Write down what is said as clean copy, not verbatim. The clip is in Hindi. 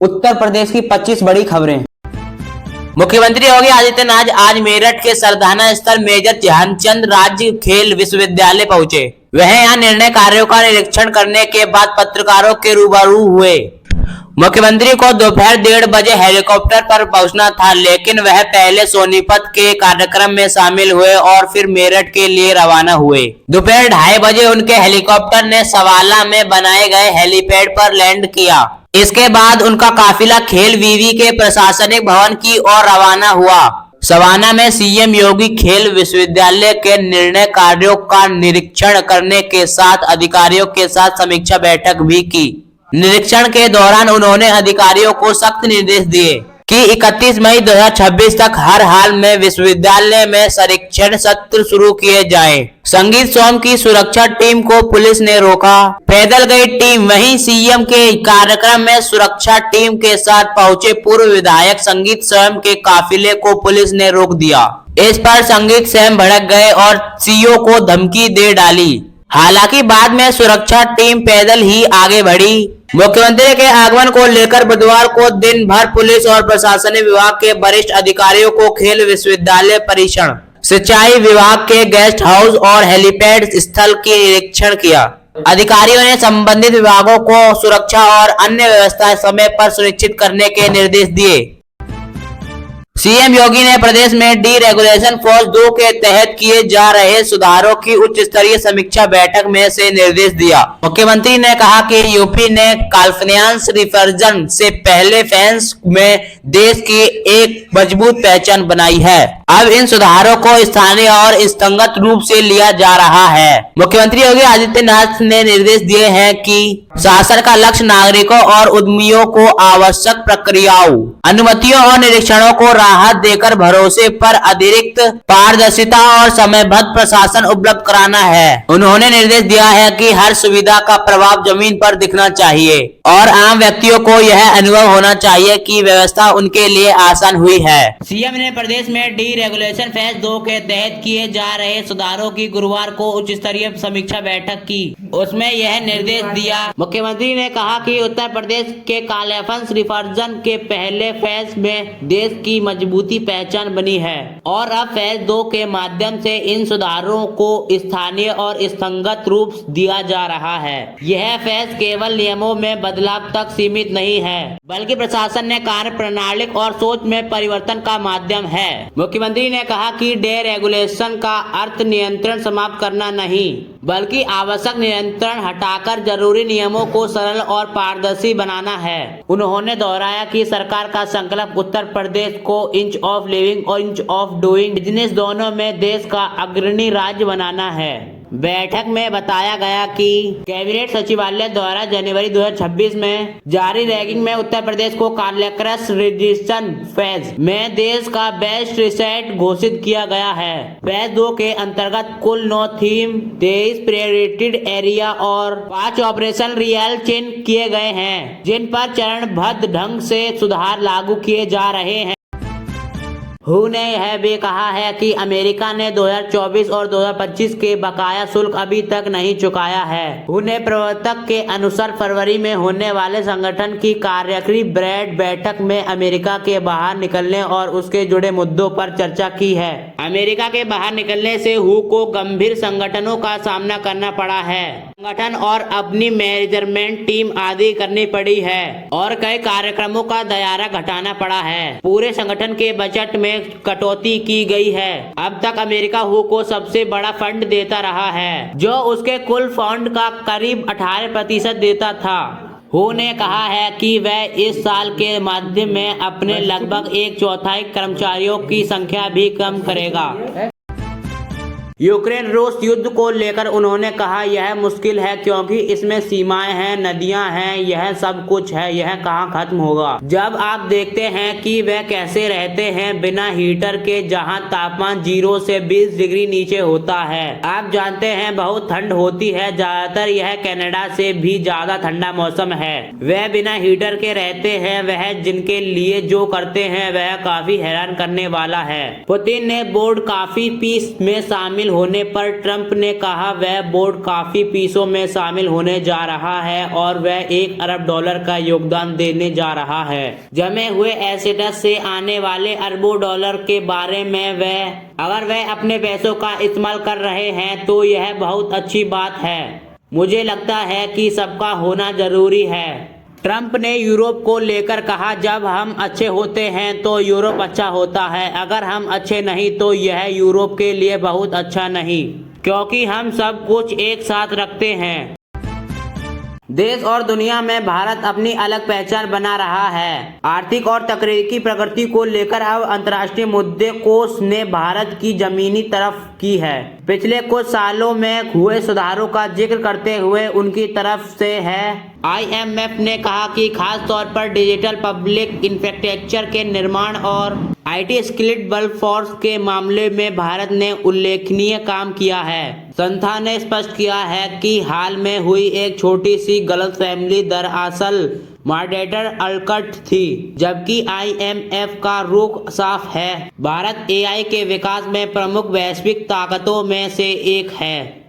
उत्तर प्रदेश की 25 बड़ी खबरें। मुख्यमंत्री योगी आदित्यनाथ आज मेरठ के सरदाना स्थल मेजर ध्यानचंद राज्य खेल विश्वविद्यालय पहुंचे। वह यहां निर्णय कार्यों का निरीक्षण करने के बाद पत्रकारों के रूबरू हुए। मुख्यमंत्री को दोपहर 1:30 बजे हेलीकॉप्टर पर पहुंचना था, लेकिन वह पहले सोनीपत के कार्यक्रम में शामिल हुए और फिर मेरठ के लिए रवाना हुए। दोपहर 2:30 बजे उनके हेलीकॉप्टर ने सवाला में बनाए गए हेलीपैड पर लैंड किया। इसके बाद उनका काफिला खेल विवि के प्रशासनिक भवन की ओर रवाना हुआ। सवाना में सीएम योगी खेल विश्वविद्यालय के निर्णय कार्यों का निरीक्षण करने के साथ अधिकारियों के साथ समीक्षा बैठक भी की। निरीक्षण के दौरान उन्होंने अधिकारियों को सख्त निर्देश दिए कि 31 मई 2026 तक हर हाल में विश्वविद्यालय में संरक्षण सत्र शुरू किए जाएं। संगीत स्वयं की सुरक्षा टीम को पुलिस ने रोका। पैदल गई टीम। वहीं सीएम के कार्यक्रम में सुरक्षा टीम के साथ पहुंचे पूर्व विधायक संगीत स्वयं के काफिले को पुलिस ने रोक दिया। इस पर संगीत स्वयं भड़क गए और सीओ को धमकी दे डाली। हालांकि बाद में सुरक्षा टीम पैदल ही आगे बढ़ी। मुख्यमंत्री के आगमन को लेकर बुधवार को दिन भर पुलिस और प्रशासनिक विभाग के वरिष्ठ अधिकारियों को खेल विश्वविद्यालय परिसर, सिंचाई विभाग के गेस्ट हाउस और हेलीपैड स्थल की निरीक्षण किया। अधिकारियों ने संबंधित विभागों को सुरक्षा और अन्य व्यवस्था समय पर सुनिश्चित करने के निर्देश दिए। सीएम योगी ने प्रदेश में डीरेगुलेशन फेज 2 के तहत किए जा रहे सुधारों की उच्च स्तरीय समीक्षा बैठक में से निर्देश दिया। मुख्यमंत्री ने कहा कि यूपी ने कॉन्फ्रेंस रिफर्जन से पहले फेज में देश की एक मजबूत पहचान बनाई है। अब इन सुधारों को स्थानीय और संगत रूप से लिया जा रहा है। मुख्यमंत्री योगी आदित्यनाथ ने निर्देश दिए हैं कि शासन का लक्ष्य नागरिकों और उद्यमियों को आवश्यक प्रक्रियाओं, अनुमतियों और निरीक्षणों को राहत देकर भरोसे पर अतिरिक्त पारदर्शिता और समयबद्ध प्रशासन उपलब्ध कराना है। उन्होंने निर्देश दिया है कि हर सुविधा का प्रभाव जमीन पर दिखना चाहिए और आम व्यक्तियों को यह अनुभव होना चाहिए कि व्यवस्था उनके लिए आसान हुई है। सीएम ने प्रदेश में डीरेगुलेशन फेज 2 के तहत किए जा रहे सुधारों की गुरुवार को उच्च स्तरीय समीक्षा बैठक की। उसमें यह निर्देश दिया। मुख्यमंत्री ने कहा कि उत्तर प्रदेश के कॉन्फ्रेंस रिफर्जन के पहले फेज में देश की मजबूती पहचान बनी है और अब फेज 2 के माध्यम से इन सुधारों को स्थानीय और संगत रूप दिया जा रहा है। यह फेज केवल नियमों में बदलाव तक सीमित नहीं है, बल्कि प्रशासन ने कार्य प्रणाली और सोच में परिवर्तन का माध्यम है। मुख्यमंत्री ने कहा कि डीरेगुलेशन का अर्थ नियंत्रण समाप्त करना नहीं, बल्कि आवश्यक नियंत्रण हटाकर जरूरी नियमों को सरल और पारदर्शी बनाना है। उन्होंने दोहराया कि सरकार का संकल्प उत्तर प्रदेश को इंच ऑफ लिविंग और इंच ऑफ डूइंग बिजनेस दोनों में देश का अग्रणी राज्य बनाना है। बैठक में बताया गया कि कैबिनेट सचिवालय द्वारा जनवरी 2026 में जारी रैंकिंग में उत्तर प्रदेश को कॉन्फ्रेंस रिफर्जन फेज में देश का बेस्ट रिसेट घोषित किया गया है। फेज 2 के अंतर्गत कुल 9 थीम, 23 प्रायोरिटेड एरिया और 5 ऑपरेशन रियल चेन किए गए हैं, जिन पर चरणबद्ध ढंग से सुधार लागू किए जा रहे हैं। हू ने यह भी कहा है कि अमेरिका ने 2024 और 2025 के बकाया शुल्क अभी तक नहीं चुकाया है। हू ने प्रवक्ता के अनुसार फरवरी में होने वाले संगठन की कार्यकारी ब्रैड बैठक में अमेरिका के बाहर निकलने और उसके जुड़े मुद्दों पर चर्चा की है। अमेरिका के बाहर निकलने से हू को गंभीर संगठनों का सामना करना पड़ा है। संगठन और अपनी मैनेजमेंट टीम आदि करनी पड़ी है और कई कार्यक्रमों का दायरा घटाना पड़ा है। पूरे संगठन के बजट में कटौती की गई है। अब तक अमेरिका हू को सबसे बड़ा फंड देता रहा है, जो उसके कुल फंड का करीब 18% देता था। हू ने कहा है कि वह इस साल के माध्यम में अपने लगभग 1/4 कर्मचारियों की संख्या भी कम करेगा। यूक्रेन रूस युद्ध को लेकर उन्होंने कहा, यह मुश्किल है क्योंकि इसमें सीमाएं हैं, नदियां हैं, यह सब कुछ है, यह कहां खत्म होगा। जब आप देखते हैं कि वे कैसे रहते हैं बिना हीटर के, जहां तापमान 0 से 20 डिग्री नीचे होता है। आप जानते हैं बहुत ठंड होती है, ज्यादातर यह कनाडा से भी ज्यादा ठंडा मौसम है। वे बिना हीटर के रहते हैं। वह जिनके लिए जो करते हैं वह काफी हैरान करने वाला है। पुतिन ने बोर्ड काफी पीस में शामिल शामिल होने पर ट्रंप ने कहा वह बोर्ड काफी पीसों में शामिल होने जा रहा है और वह $1 अरब का योगदान देने जा रहा है। जमे हुए एसेट्स से आने वाले अरबों डॉलर के बारे में अगर वह अपने पैसों का इस्तेमाल कर रहे हैं तो यह बहुत अच्छी बात है। मुझे लगता है कि सबका होना जरूरी है। ट्रंप ने यूरोप को लेकर कहा, जब हम अच्छे होते हैं तो यूरोप अच्छा होता है, अगर हम अच्छे नहीं तो यह यूरोप के लिए बहुत अच्छा नहीं, क्योंकि हम सब कुछ एक साथ रखते हैं। देश और दुनिया में भारत अपनी अलग पहचान बना रहा है। आर्थिक और तकनीकी प्रगति को लेकर अब अंतर्राष्ट्रीय मुद्दे कोष ने भारत की जमीनी तरफ की है। पिछले कुछ सालों में हुए सुधारों का जिक्र करते हुए उनकी तरफ से है। IMF ने कहा कि खास तौर पर डिजिटल पब्लिक इंफ्रास्ट्रक्चर के निर्माण और IT स्किल्ड वर्कफोर्स के मामले में भारत ने उल्लेखनीय काम किया है। संस्था ने स्पष्ट किया है कि हाल में हुई एक छोटी सी गलतफहमी दरअसल मॉडरेटर अल्कट थी, जबकि IMF का रुख साफ है। भारत AI के विकास में प्रमुख वैश्विक ताकतों में से एक है।